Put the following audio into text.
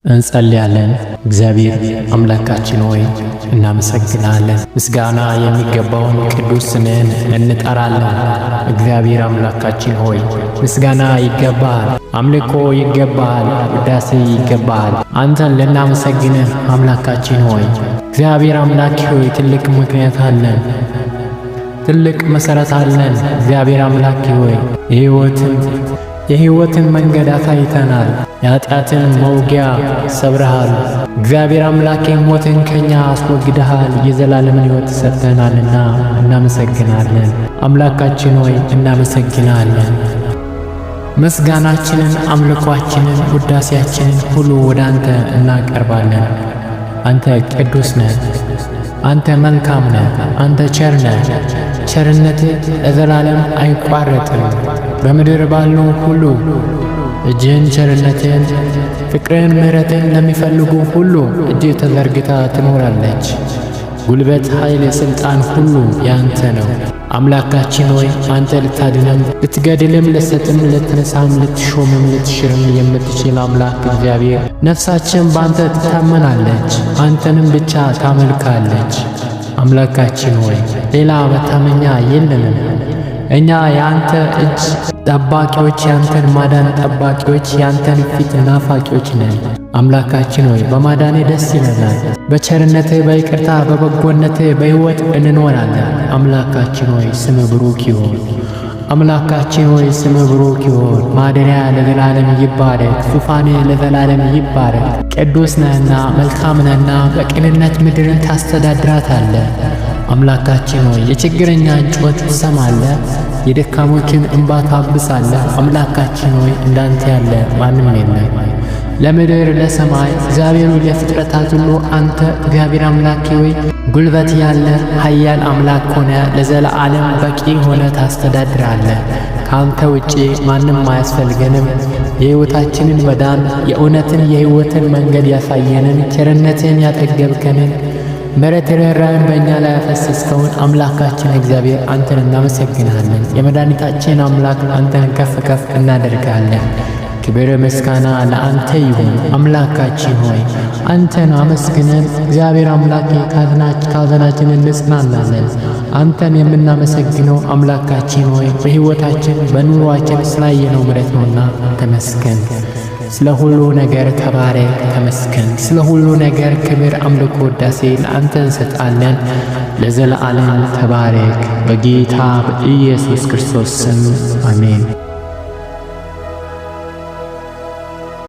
እንጸልያለን። እግዚአብሔር አምላካችን ሆይ እናመሰግናለን። ምስጋና የሚገባውን ቅዱስ ስምህን እንጠራለን። እግዚአብሔር አምላካችን ሆይ ምስጋና ይገባል፣ አምልኮ ይገባል፣ ውዳሴ ይገባል። አንተን ልናመሰግንህ አምላካችን ሆይ እግዚአብሔር አምላክ ሆይ ትልቅ ምክንያት አለን፣ ትልቅ መሠረት አለን። እግዚአብሔር አምላክ ሆይ የሕይወትን መንገድ አሳይተናል። የኃጢአትን መውጊያ ሰብረሃል። እግዚአብሔር አምላኬ ሞትን ከኛ አስወግደሃል። የዘላለምን ሕይወት ሰጥተናልና እናመሰግናለን። አምላካችን ሆይ እናመሰግናለን። ምስጋናችንን፣ አምልኳችንን፣ ውዳሴያችንን ሁሉ ወደ አንተ እናቀርባለን። አንተ ቅዱስ ነህ። አንተ መልካም ነህ። አንተ ቸር ነህ። ቸርነትህ ለዘላለም አይቋረጥም። በምድር ባሉ ሁሉ እጅህን፣ ቸርነትህን፣ ፍቅርህን፣ ምሕረትህን ለሚፈልጉ ሁሉ እጅህ ተዘርግታ ትኖራለች። ጉልበት፣ ኃይል፣ ሥልጣን ሁሉ ያንተ ነው። አምላካችን ሆይ አንተ ልታድንም፣ ልትገድልም፣ ልትሰጥም፣ ልትነሳም፣ ልትሾምም፣ ልትሽርም የምትችል አምላክ እግዚአብሔር ነፍሳችን በአንተ ትታመናለች፣ አንተንም ብቻ ታመልካለች። አምላካችን ሆይ ሌላ መታመኛ የለንም። እኛ የአንተ እጅ ጠባቂዎች፣ የአንተን ማዳን ጠባቂዎች፣ የአንተን ፊት ናፋቂዎች ነን። አምላካችን ሆይ በማዳኔ ደስ ይለናል። በቸርነትህ፣ በይቅርታ፣ በበጎነትህ በሕይወት እንኖራለን። አምላካችን ሆይ ስም ብሩክ ይሁን። አምላካችን ሆይ ስም ብሩክ ይሁን። ማደሪያ ለዘላለም ይባረክ። ዙፋኔ ለዘላለም ይባረክ። ቅዱስ ነህና መልካም ነህና በቅንነት ምድርን ታስተዳድራታለህ። አምላካችን ሆይ የችግረኛን ጩኸት ትሰማለህ፣ የደካሞችን እንባ ታብሳለህ። አምላካችን ሆይ እንዳንተ ያለ ማንም የለም። ለምድር ለሰማይ እግዚአብሔር ሆይ ለፍጥረታት ሁሉ አንተ እግዚአብሔር አምላኬ ሆይ ጉልበት ያለ ኃያል አምላክ ሆነ ለዘላለም በቂ ሆነ ታስተዳድራለህ። ከአንተ ውጪ ማንም አያስፈልገንም። የሕይወታችንን መዳን የእውነትን የሕይወትን መንገድ ያሳየንን ቸርነትን ያጠገብከንን ምሕረት ርኅራኄን በእኛ ላይ ያፈሰስከውን አምላካችን እግዚአብሔር አንተን እናመሰግናለን። የመድኃኒታችን አምላክ አንተን ከፍ ከፍ እናደርጋለን። ክብር ምስጋና ለአንተ ይሁን። አምላካችን ሆይ አንተን አመስግነን እግዚአብሔር አምላኬ ካዘናችንን እንጽናናለን። አንተን የምናመሰግነው አምላካችን ሆይ በሕይወታችን በኑሯችን ስላየነው ምሕረት ነውና ተመስገን። ስለ ሁሉ ነገር ተባረክ፣ ተመስገን። ስለ ሁሉ ነገር ክብር፣ አምልኮ፣ ውዳሴ ለአንተ እንሰጣለን። ለዘለዓለም ተባረክ። በጌታ በኢየሱስ ክርስቶስ ስም አሜን።